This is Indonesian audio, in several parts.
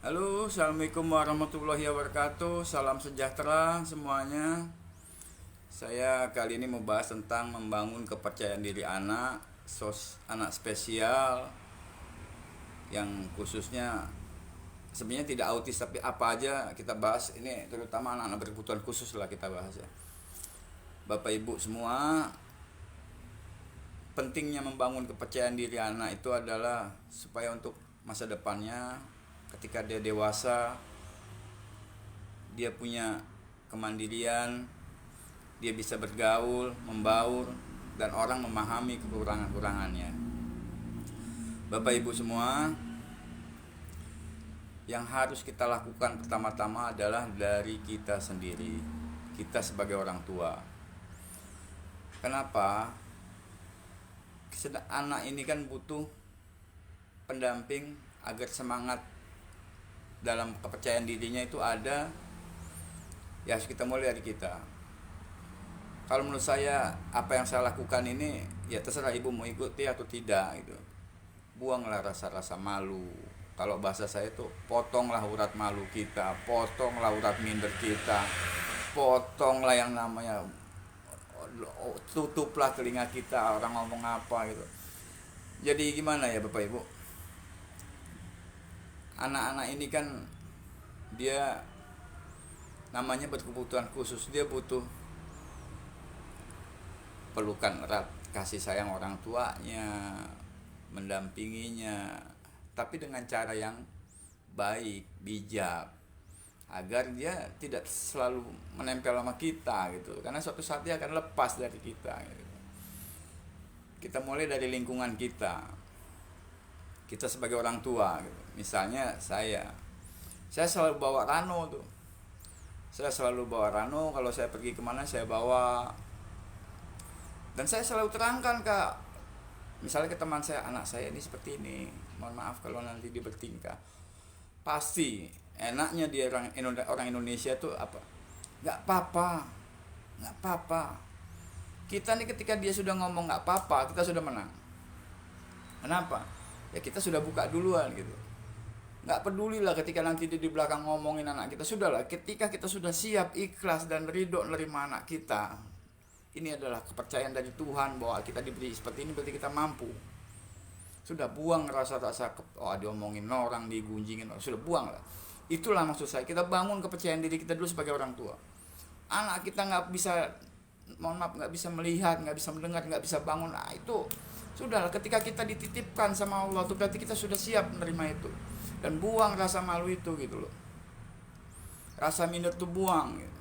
Halo, assalamualaikum warahmatullahi wabarakatuh. Salam sejahtera semuanya. Saya kali ini mau bahas tentang membangun kepercayaan diri anak, anak spesial yang khususnya sebenarnya tidak autis tapi apa aja kita bahas ini, terutama anak-anak berkebutuhan khusus lah kita bahas ya. Bapak Ibu semua, pentingnya membangun kepercayaan diri anak itu adalah supaya untuk masa depannya ketika dia dewasa dia punya kemandirian, dia bisa bergaul, membaur, dan orang memahami kekurangan-kekurangannya. Bapak Ibu semua, yang harus kita lakukan pertama-tama adalah dari kita sendiri, kita sebagai orang tua. Kenapa? Anak ini kan butuh pendamping agar semangat dalam kepercayaan dirinya itu ada. Ya harus kita mulai dari kita. Kalau menurut saya apa yang saya lakukan ini ya terserah ibu mau ikuti atau tidak gitu. Buanglah rasa-rasa malu. Kalau bahasa saya itu potonglah urat malu kita, potonglah urat minder kita, potonglah yang namanya tutuplah telinga kita orang ngomong apa gitu. Jadi gimana ya Bapak Ibu? Anak-anak ini kan dia namanya berkebutuhan khusus, dia butuh pelukan erat, kasih sayang orang tuanya, mendampinginya, tapi dengan cara yang baik, bijak, agar dia tidak selalu menempel sama kita gitu, karena suatu saat dia akan lepas dari kita gitu. Kita mulai dari lingkungan kita sebagai orang tua gitu. Misalnya saya selalu bawa Rano tuh, saya selalu bawa Rano kalau saya pergi kemana saya bawa. Dan saya selalu terangkan Kak, misalnya ke teman saya, anak saya ini seperti ini, mohon maaf kalau nanti dia bertingkah. Pasti enaknya dia orang Indonesia tuh apa? Nggak apa-apa, nggak apa-apa. Kita nih ketika dia sudah ngomong nggak apa-apa, kita sudah menang. Kenapa? Ya kita sudah buka duluan gitu. Nggak peduli lah ketika nanti dia di belakang ngomongin anak kita. Sudahlah, ketika kita sudah siap, ikhlas dan ridho menerima anak kita, ini adalah kepercayaan dari Tuhan bahwa kita diberi seperti ini berarti kita mampu. Sudah buang rasa-rasa diomongin orang, digunjingin orang, sudah buang lah. Itulah maksud saya, kita bangun kepercayaan diri kita dulu sebagai orang tua. Anak kita nggak bisa, mohon maaf, nggak bisa melihat, nggak bisa mendengar, nggak bisa bangun. Nah itu sudahlah, ketika kita dititipkan sama Allah itu berarti kita sudah siap menerima itu. Dan buang rasa malu itu gitu loh. Rasa minder itu buang gitu.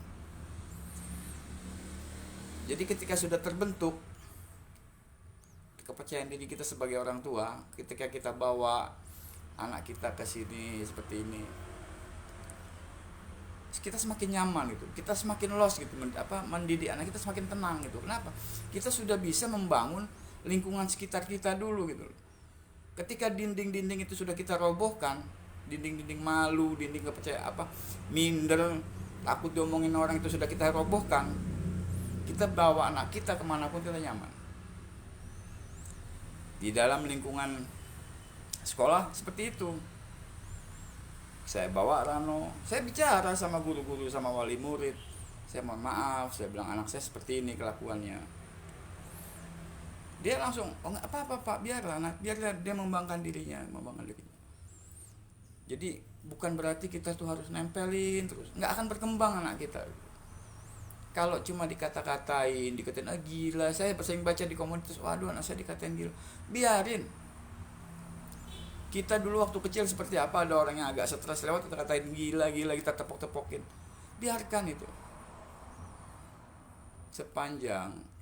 Jadi ketika sudah terbentuk kepercayaan diri kita sebagai orang tua, ketika kita bawa anak kita ke sini seperti ini, kita semakin nyaman gitu, kita semakin lost gitu, mendidik anak kita semakin tenang gitu. Kenapa? Kita sudah bisa membangun lingkungan sekitar kita dulu gitu. Ketika dinding-dinding itu sudah kita robohkan, dinding-dinding malu, dinding kepercayaan minder, takut diomongin orang itu sudah kita robohkan, kita bawa anak kita kemanapun kita nyaman. Di dalam lingkungan sekolah seperti itu, saya bawa Rano, saya bicara sama guru-guru, sama wali murid, saya mohon maaf, saya bilang anak saya seperti ini kelakuannya. Dia langsung, oh nggak apa-apa Pak, biarlah dia mengembangkan dirinya. Jadi bukan berarti kita tuh harus nempelin terus, nggak akan berkembang anak kita. Kalau cuma dikatain gila, saya sering baca di komunitas, waduh anak saya dikatain gila, biarin. Kita dulu waktu kecil seperti apa, ada orang yang agak stres lewat kita katain gila, kita tepok-tepokin, biarkan itu. Sepanjang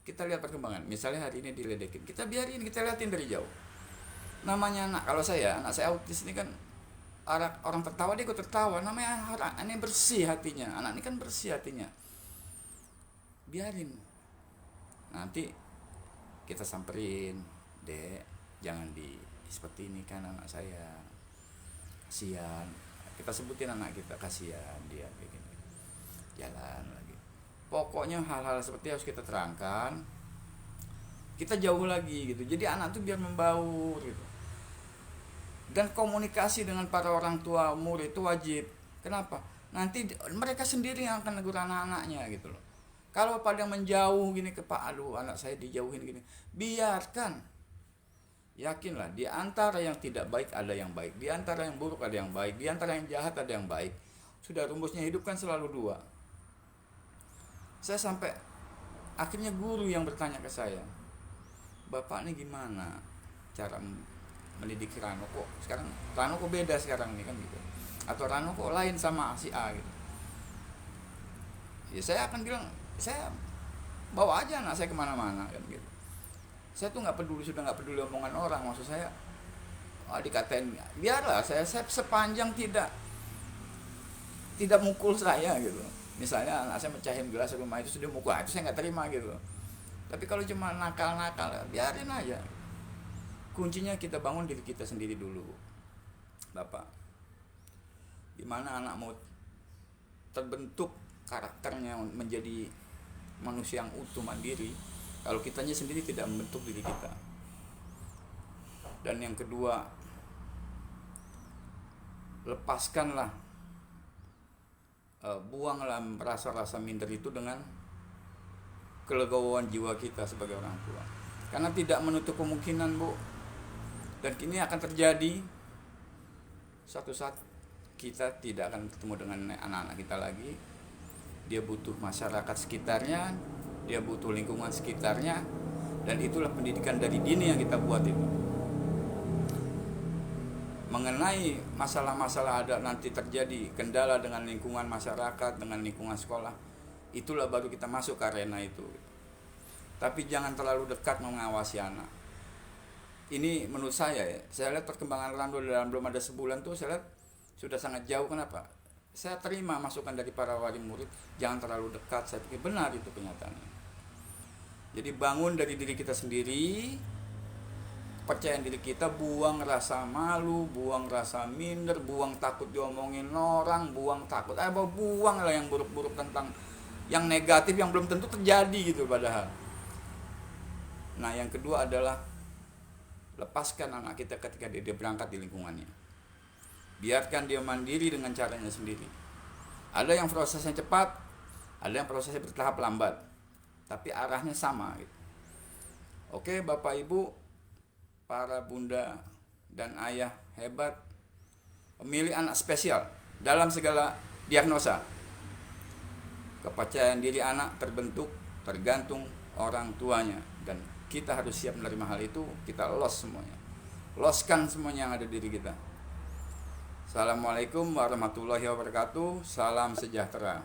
kita lihat perkembangan, misalnya hari ini diledekin, kita biarin, kita liatin dari jauh. Namanya anak, kalau anak saya autis ini kan, orang tertawa dia ikut tertawa, namanya anak ini bersih hatinya, anak ini kan bersih hatinya, biarin. Nanti kita samperin, dek jangan seperti ini kan anak saya, kasihan. Kita sebutin anak kita, kasihan dia kayak gini, jalan lagi. Pokoknya hal-hal seperti harus kita terangkan, kita jauh lagi gitu. Jadi anak tuh biar membaur gitu. Dan komunikasi dengan para orang tua murid itu wajib. Kenapa? Nanti mereka sendiri yang akan negur anak-anaknya gitu loh. Kalau pada menjauh gini ke Pak, aduh anak saya dijauhin gini, biarkan. Yakinlah, di antara yang tidak baik ada yang baik, di antara yang buruk ada yang baik, di antara yang jahat ada yang baik. Sudah rumusnya hidup kan selalu dua. Saya sampai akhirnya guru yang bertanya ke saya, Bapak ini gimana cara mendidik Rano, kok sekarang Rano kok beda sekarang nih kan gitu, atau Rano kok lain sama si A gitu. Ya saya akan bilang, saya bawa aja anak saya kemana-mana kan gitu. Saya tuh sudah nggak peduli omongan orang. Maksud saya, dikatain biarlah, saya sepanjang tidak mukul saya gitu. Misalnya anak saya mecahin gelas rumah itu sudah mukul, itu saya nggak terima gitu. Tapi kalau cuma nakal-nakal, biarin aja. Kuncinya kita bangun diri kita sendiri dulu, Bapak. Gimana anak mau terbentuk karakternya menjadi manusia yang utuh mandiri kalau kitanya sendiri tidak membentuk diri kita. Dan yang kedua, lepaskanlah, buanglah rasa-rasa minder itu dengan kelegowoan jiwa kita sebagai orang tua. Karena tidak menutup kemungkinan, Bu, dan ini akan terjadi suatu saat kita tidak akan ketemu dengan anak-anak kita lagi. Dia butuh masyarakat sekitarnya, dia butuh lingkungan sekitarnya, dan itulah pendidikan dari dini yang kita buat itu. Mengenai masalah-masalah ada nanti terjadi kendala dengan lingkungan masyarakat, dengan lingkungan sekolah, itulah baru kita masuk ke arena itu. Tapi jangan terlalu dekat mengawasi anak. Ini menurut saya ya, saya lihat perkembangan Rando dalam belum ada sebulan tuh saya lihat sudah sangat jauh. Kenapa? Saya terima masukan dari para wali murid, jangan terlalu dekat. Saya pikir benar itu kenyataannya. Jadi bangun dari diri kita sendiri, percaya diri kita, buang rasa malu, buang rasa minder, buang takut diomongin orang, buang takut, buang lah yang buruk-buruk tentang yang negatif yang belum tentu terjadi gitu padahal. Nah yang kedua adalah lepaskan anak kita ketika dia berangkat di lingkungannya. Biarkan dia mandiri dengan caranya sendiri. Ada yang prosesnya cepat, ada yang prosesnya bertahap lambat, tapi arahnya sama gitu. Oke, Bapak Ibu, para bunda dan ayah hebat, memilih anak spesial dalam segala diagnosa. Kepercayaan diri anak terbentuk tergantung orang tuanya, dan kita harus siap menerima hal itu. Kita semuanya, loskan semuanya yang ada di diri kita. Assalamualaikum warahmatullahi wabarakatuh. Salam sejahtera.